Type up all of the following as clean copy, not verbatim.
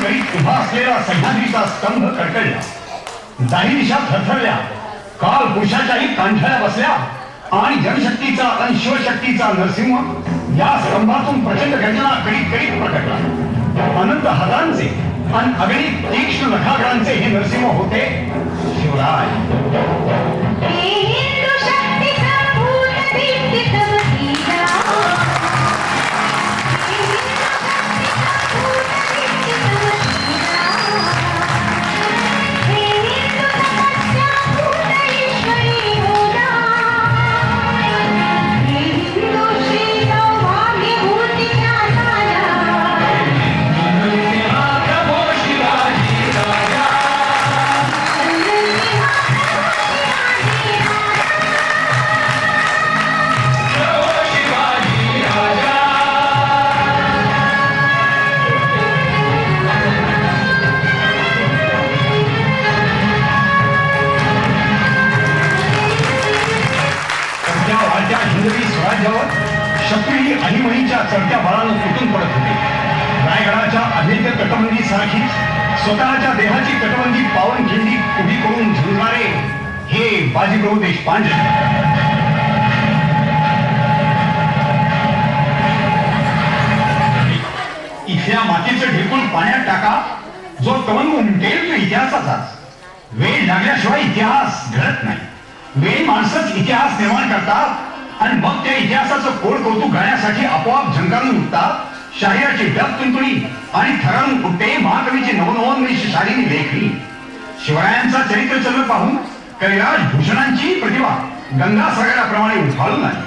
करीत उभा असलेला सह्याद्रीचा स्तंभ कडकडला, दाही दिशा थरथरल्या, काल पुरुषाच्याही कांठळ्या बसल्या आणि जनशक्तीचा आणि शिवशक्तीचा नरसिंह या स्तंभातून प्रचंड गर्जना करीत करीत प्रकटला. अनंत हातांचे आणि अगणित तीक्ष्ण नखाग्रांचे हे नरसिंह होते शिवराय. शक्ती अहिमहीच्या चढत्या बळानं तुटून पडत होते. रायगडाच्या अभेद्य तटबंदी सारखीच स्वतःच्या देहाची तटबंदी पावनखिंडी उभी करून झुंजणारे हे बाजीप्रभू देशपांडे. इथल्या मातीचं ढिकून पाण्यात टाका, जो तवंग उमटेल तो इतिहासाचाच. वेळ लागल्याशिवाय इतिहास घडत नाही. वेळ माणसंच इतिहास निर्माण करतात आणि मग त्या इतिहासाचं कोड कौतुक गाण्यासाठी आपोआप झंकारून उठतात. शाहिराची डब तुंतुणी आणि थरारून उठते महाकवीची नवनवोन्मेष शालिनी लेखणी. शिवरायांचा चरित्र चंद्र पाहून कैलास भूषणांची प्रतिभा गंगासागराप्रमाणे उफाळून आली.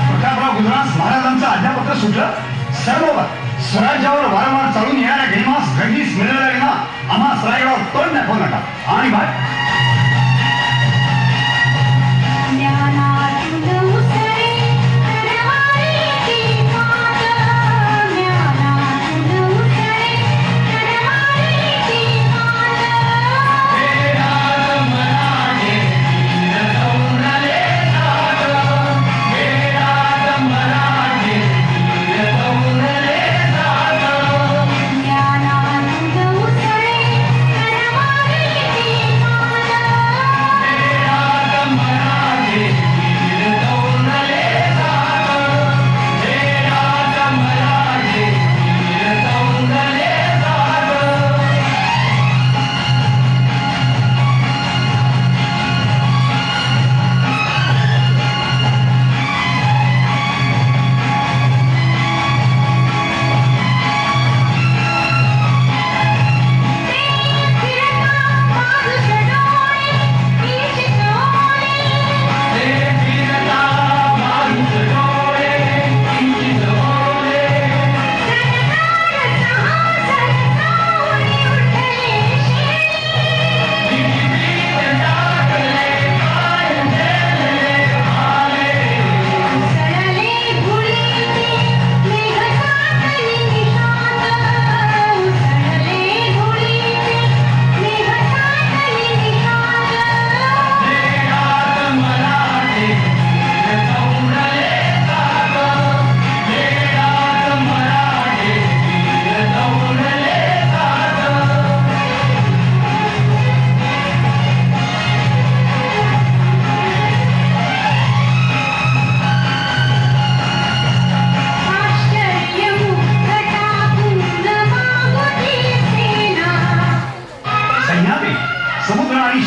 प्रतापराव गुजरात महाराजांचं आज्ञापत्र सुटलं. सर्व स्वराज्यावर वारंवार चालून येणाऱ्या गैमास घडलीस मिळाला ना आम्हा रायगडावर तोंड दाखवू नका. आणि भाई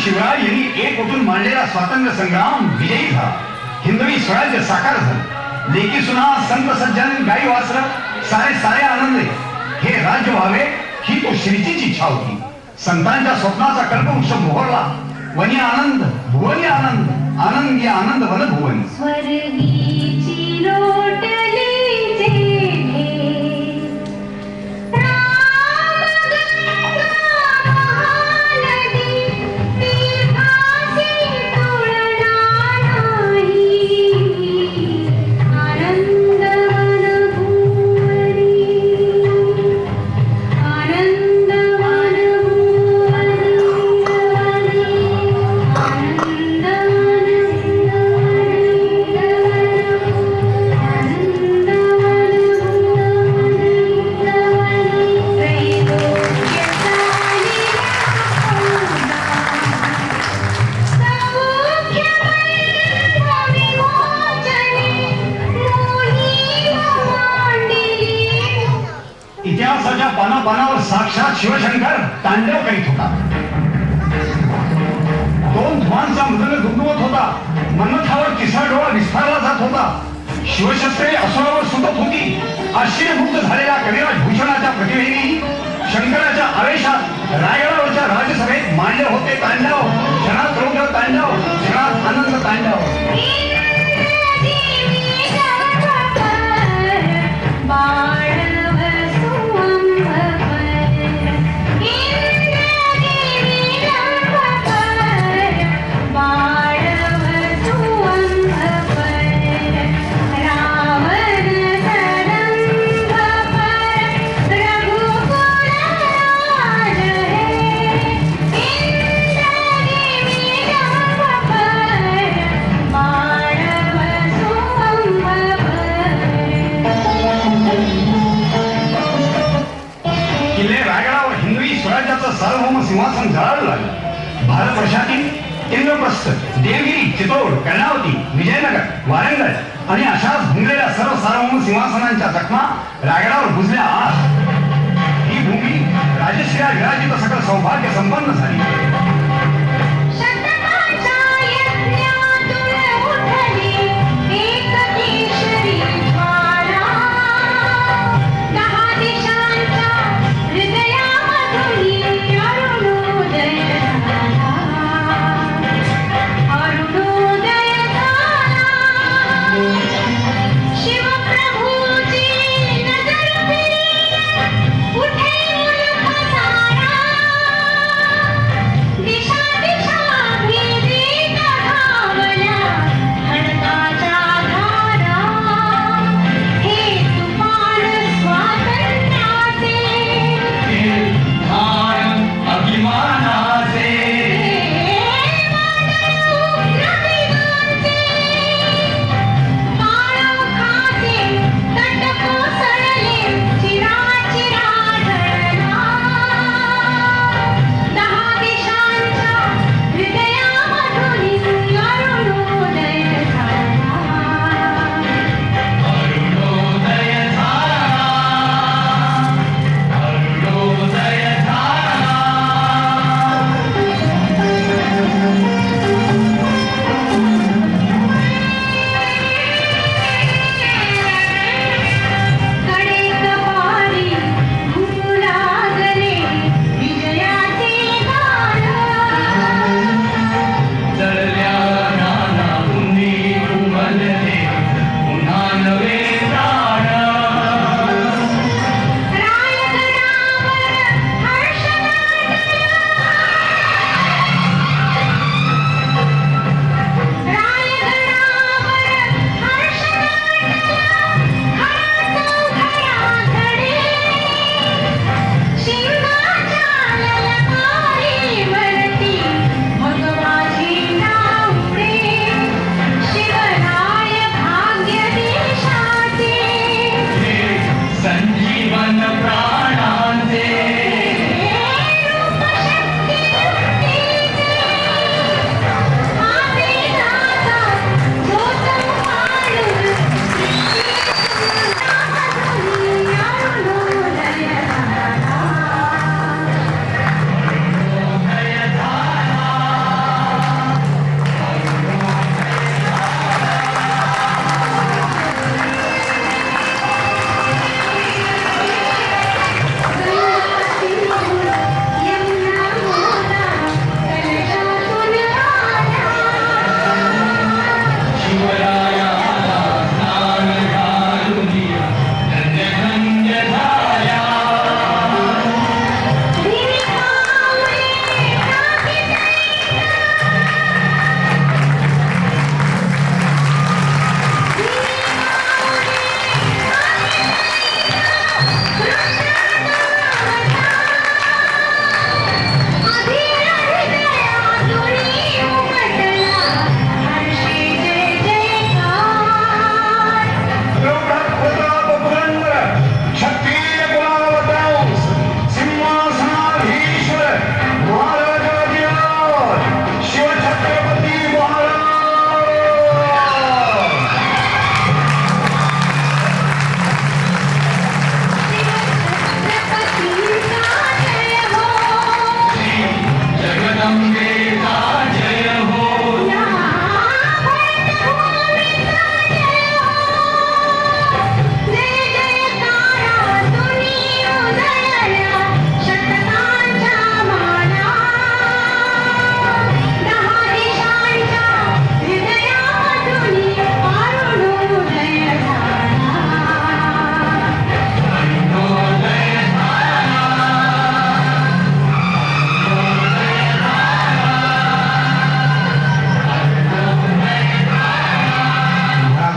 शिवराय यांनी एक उठून मांडलेला स्वातंत्र्य संग्राम विजयी झाला. हिंदवी स्वराज्य साकार झालं. लेकी सुना संत सज्जन गाई वासर सारे सारे आनंदे. हे राज्य व्हावे ही तो श्रीचीच इच्छा होती. संतांच्या स्वप्नाचा कल्पवृक्ष मोहरला. वनी आनंद भुवनी आनंद आनंदी आनंद वन भुवन. स्वर्गीची लोटली पानावर साक्षात शिवशंकर तांडव करीत होता. दोन धुवांचा मृदंग दुमदुमत होता. मन्मथावर तिसरा डोळा विस्फारला जात होता. शिवशस्त्रे असुरावर सुटत होती. आश्चर्यमुक्त झालेल्या कविराज भूषणाच्या प्रतिभेने शंकराच्या आवेशात रायगडावरच्या राजसभेत मांडले होते तांडव. क्षणात रौद्र तांडव, क्षणात आनंद तांडव. सार्वभौम सिंहासन झळाळू लागलं. भारतवर्षातील इंद्रप्रस्थ, देवगिरी, चितोड, कर्णावती, विजयनगर, वारंगळ आणि अशाच भुंगलेल्या सर्व सार्वभौम सिंहासनांच्या जखमा रायगडावर बुजल्या. आज ही भूमी राजश्रीया विराजित सकल सौभाग्य संपन्न झाली.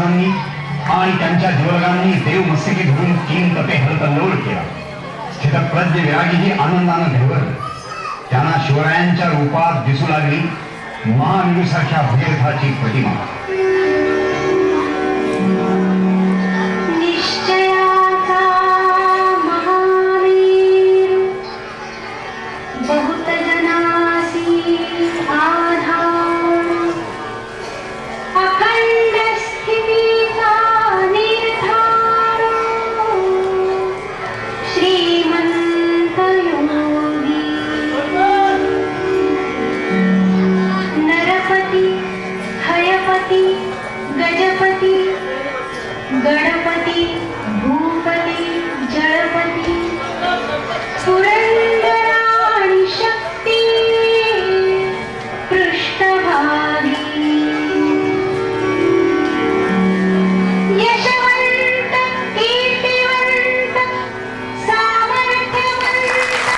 महाराजांनी आणि त्यांच्या जीवलगांनी देव मस्तकी धरून 3 तपे हरतल्लोळ केला. स्थितप्रज्ञ विरागीही आनंदानं भेवरले. त्यांना शिवरायांच्या रूपात दिसू लागली महावीरूसारख्या भगीरथाची प्रतिमा. निश्चयाचा महावीर बहुत जनासी आधार अखंड स्थितीचा निर्धार श्रीमंत योगी नरपती हयपती गजपती गणपती भूपती जळपती पुरंदराणी शक्ती पृष्ठभागी यशवंत कीर्तिवंत सामर्थ्यवंत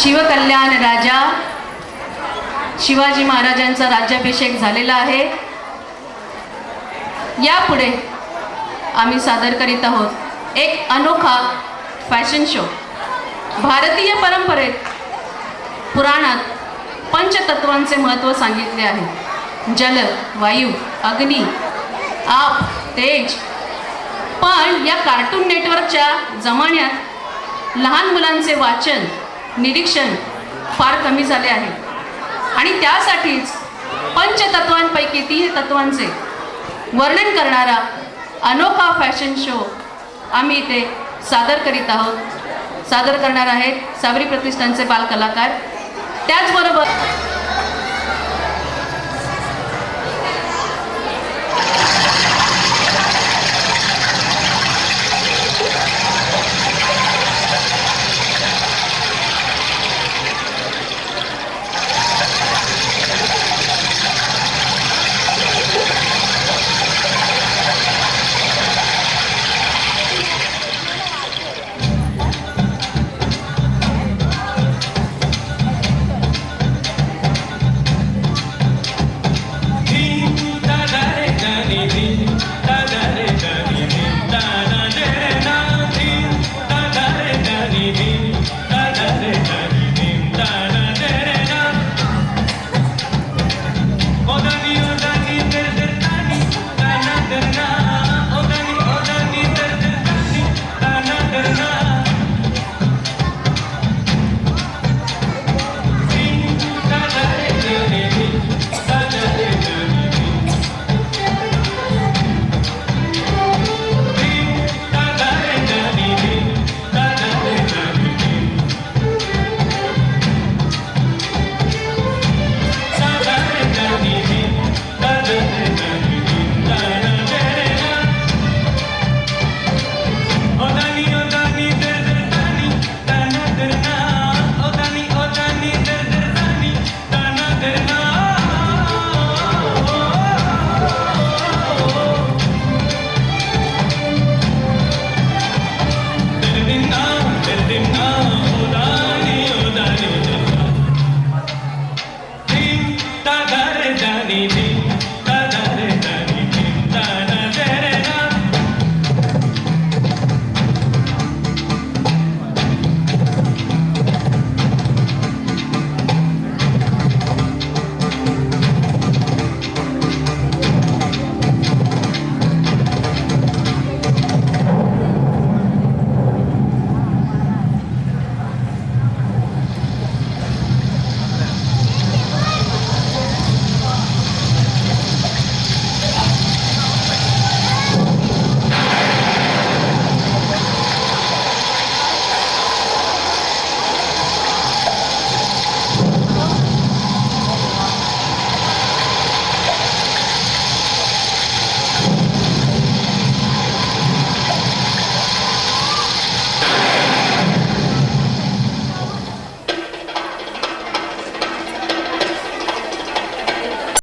शिवकल्याण राजा शिवाजी महाराजांचा राज्याभिषेक झालेला आहे. यापुढे आम्ही सादर करीत आहोत एक अनोखा फॅशन शो. भारतीय परंपरेत पुराणात पंचतत्वांचे महत्त्व सांगितले आहे. जल, वायू, अग्नी, आप, तेज. पण या कार्टून नेटवर्कच्या जमान्यात लहान मुलांचे वाचन निरीक्षण फार कमी झाले आहे आणि त्यासाठीच पंचतत्वांपैकी 3 तत्वांचे वर्णन करणारा अनोखा फॅशन शो आम्ही इथे सादर करीत आहोत. सादर करणार आहेत साबरी प्रतिष्ठानचे बालकलाकार. त्याचबरोबर